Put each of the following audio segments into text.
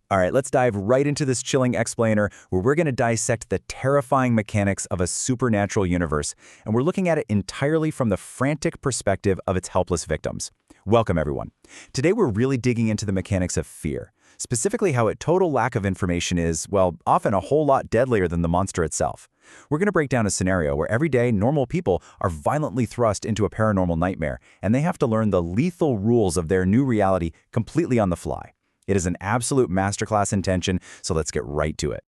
All right, let's dive right into this chilling explainer where we're going to dissect the terrifying mechanics of a supernatural universe, and we're looking at it entirely from the frantic perspective of its helpless victims. Welcome, everyone. Today we're really digging into the mechanics of fear, specifically how a total lack of information is, well, often a whole lot deadlier than the monster itself. We're going to break down a scenario where everyday, normal people are violently thrust into a paranormal nightmare, and they have to learn the lethal rules of their new reality completely on the fly. It is an absolute masterclass in tension, so let's get right to it.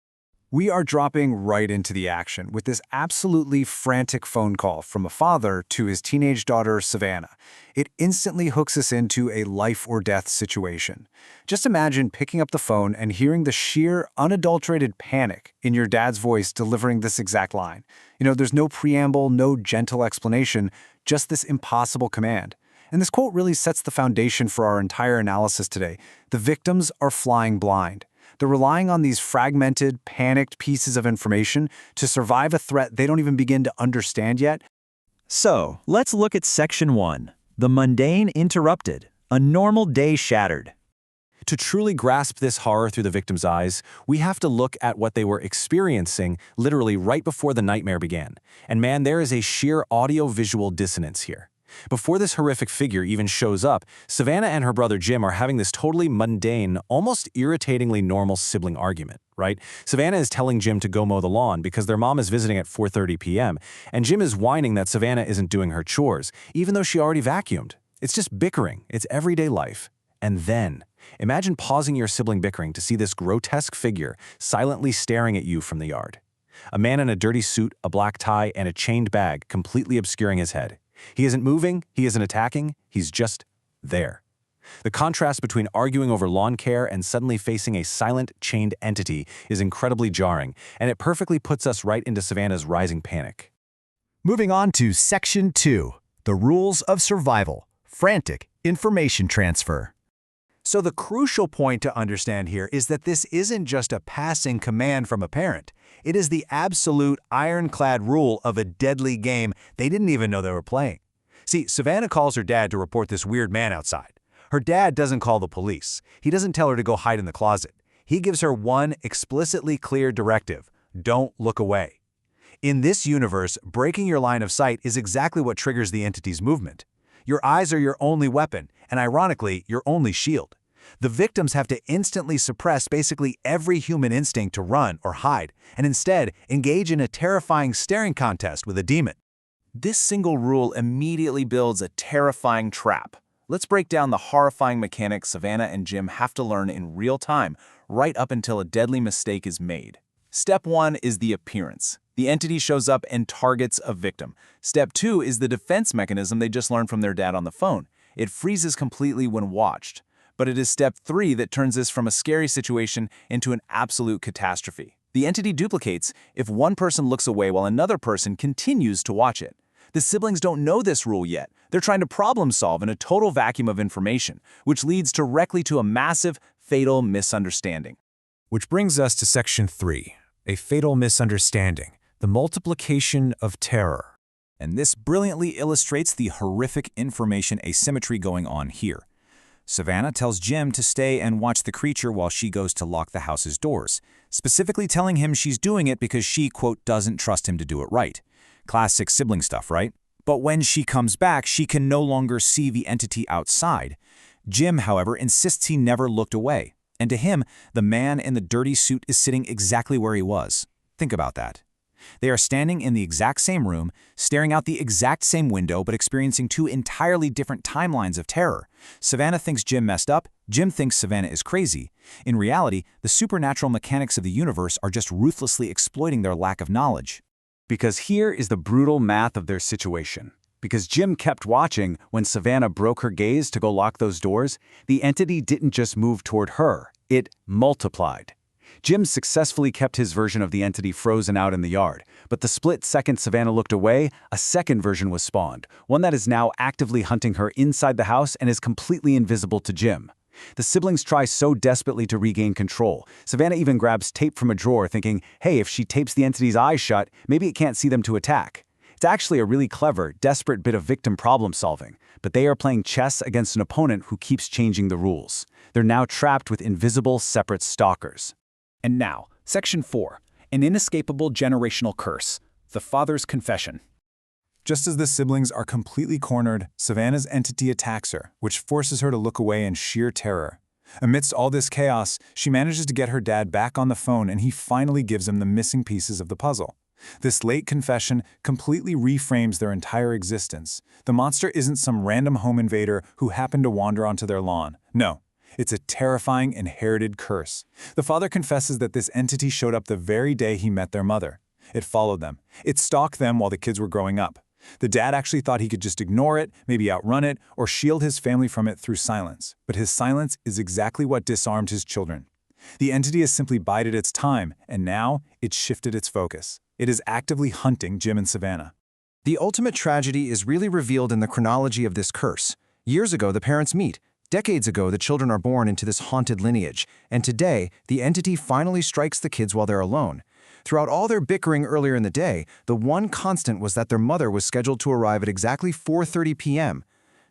We are dropping right into the action with this absolutely frantic phone call from a father to his teenage daughter, Savannah. It instantly hooks us into a life-or-death situation. Just imagine picking up the phone and hearing the sheer, unadulterated panic in your dad's voice delivering this exact line. There's no preamble, no gentle explanation, just this impossible command. And this quote really sets the foundation for our entire analysis today. The victims are flying blind. They're relying on these fragmented, panicked pieces of information to survive a threat they don't even begin to understand yet. So, let's look at Section 1, the mundane interrupted, a normal day shattered. To truly grasp this horror through the victim's eyes, we have to look at what they were experiencing literally right before the nightmare began. And man, there is a sheer audio-visual dissonance here. Before this horrific figure even shows up, Savannah and her brother Jim are having this totally mundane, almost irritatingly normal sibling argument, right? Savannah is telling Jim to go mow the lawn because their mom is visiting at 4:30 p.m., and Jim is whining that Savannah isn't doing her chores, even though she already vacuumed. It's just bickering. It's everyday life. And then, imagine pausing your sibling bickering to see this grotesque figure silently staring at you from the yard. A man in a dirty suit, a black tie, and a chained bag completely obscuring his head. He isn't moving, he isn't attacking, he's just there. The contrast between arguing over lawn care and suddenly facing a silent, chained entity is incredibly jarring, and it perfectly puts us right into Savannah's rising panic. Moving on to Section 2, the rules of survival, frantic information transfer. So the crucial point to understand here is that this isn't just a passing command from a parent. It is the absolute ironclad rule of a deadly game they didn't even know they were playing. See, Savannah calls her dad to report this weird man outside. Her dad doesn't call the police. He doesn't tell her to go hide in the closet. He gives her one explicitly clear directive: don't look away. In this universe, breaking your line of sight is exactly what triggers the entity's movement. Your eyes are your only weapon, and ironically, your only shield. The victims have to instantly suppress basically every human instinct to run or hide, and instead engage in a terrifying staring contest with a demon. This single rule immediately builds a terrifying trap. Let's break down the horrifying mechanics Savannah and Jim have to learn in real time, right up until a deadly mistake is made. Step 1 is the appearance. The entity shows up and targets a victim. Step 2 is the defense mechanism they just learned from their dad on the phone. It freezes completely when watched. But it is Step 3 that turns this from a scary situation into an absolute catastrophe. The entity duplicates if one person looks away while another person continues to watch it. The siblings don't know this rule yet. They're trying to problem solve in a total vacuum of information, which leads directly to a massive, fatal misunderstanding. Which brings us to Section 3, a fatal misunderstanding, the multiplication of terror. And this brilliantly illustrates the horrific information asymmetry going on here. Savannah tells Jim to stay and watch the creature while she goes to lock the house's doors, specifically telling him she's doing it because she, quote, doesn't trust him to do it right. Classic sibling stuff, right? But when she comes back, she can no longer see the entity outside. Jim, however, insists he never looked away, and to him, the man in the dirty suit is sitting exactly where he was. Think about that. They are standing in the exact same room, staring out the exact same window, but experiencing two entirely different timelines of terror. Savannah thinks Jim messed up, Jim thinks Savannah is crazy. In reality, the supernatural mechanics of the universe are just ruthlessly exploiting their lack of knowledge. Because here is the brutal math of their situation. Because Jim kept watching when Savannah broke her gaze to go lock those doors, the entity didn't just move toward her, it multiplied. Jim successfully kept his version of the entity frozen out in the yard, but the split second Savannah looked away, a second version was spawned, one that is now actively hunting her inside the house and is completely invisible to Jim. The siblings try so desperately to regain control. Savannah even grabs tape from a drawer thinking, hey, if she tapes the entity's eyes shut, maybe it can't see them to attack. It's actually a really clever, desperate bit of victim problem solving, but they are playing chess against an opponent who keeps changing the rules. They're now trapped with invisible, separate stalkers. And now, Section 4, an inescapable generational curse, the father's confession. Just as the siblings are completely cornered, Savannah's entity attacks her, which forces her to look away in sheer terror. Amidst all this chaos, she manages to get her dad back on the phone, and he finally gives him the missing pieces of the puzzle. This late confession completely reframes their entire existence. The monster isn't some random home invader who happened to wander onto their lawn. No, it's a terrifying inherited curse. The father confesses that this entity showed up the very day he met their mother. It followed them. It stalked them while the kids were growing up. The dad actually thought he could just ignore it, maybe outrun it, or shield his family from it through silence. But his silence is exactly what disarmed his children. The entity has simply bided its time, and now it's shifted its focus. It is actively hunting Jim and Savannah. The ultimate tragedy is really revealed in the chronology of this curse. Years ago, the parents meet. Decades ago, the children are born into this haunted lineage. And today, the entity finally strikes the kids while they're alone. Throughout all their bickering earlier in the day, the one constant was that their mother was scheduled to arrive at exactly 4:30 p.m.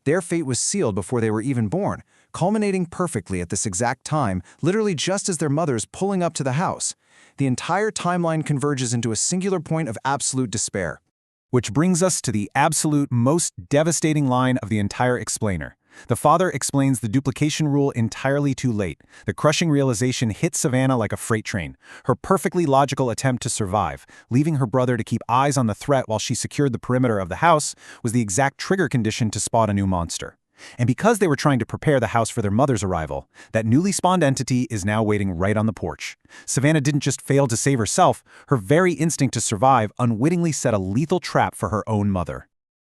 Their fate was sealed before they were even born, culminating perfectly at this exact time, literally just as their mother's pulling up to the house. The entire timeline converges into a singular point of absolute despair. Which brings us to the absolute most devastating line of the entire explainer. The father explains the duplication rule entirely too late. The crushing realization hit Savannah like a freight train. Her perfectly logical attempt to survive, leaving her brother to keep eyes on the threat while she secured the perimeter of the house, was the exact trigger condition to spot a new monster. And because they were trying to prepare the house for their mother's arrival, that newly spawned entity is now waiting right on the porch. Savannah didn't just fail to save herself, her very instinct to survive unwittingly set a lethal trap for her own mother.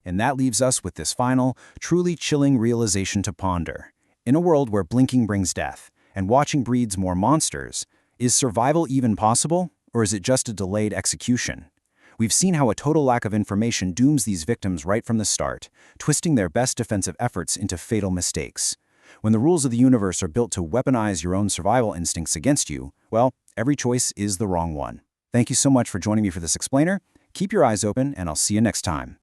And that leaves us with this final, truly chilling realization to ponder. In a world where blinking brings death, and watching breeds more monsters, is survival even possible, or is it just a delayed execution? We've seen how a total lack of information dooms these victims right from the start, twisting their best defensive efforts into fatal mistakes. When the rules of the universe are built to weaponize your own survival instincts against you, well, every choice is the wrong one. Thank you so much for joining me for this explainer. Keep your eyes open, and I'll see you next time.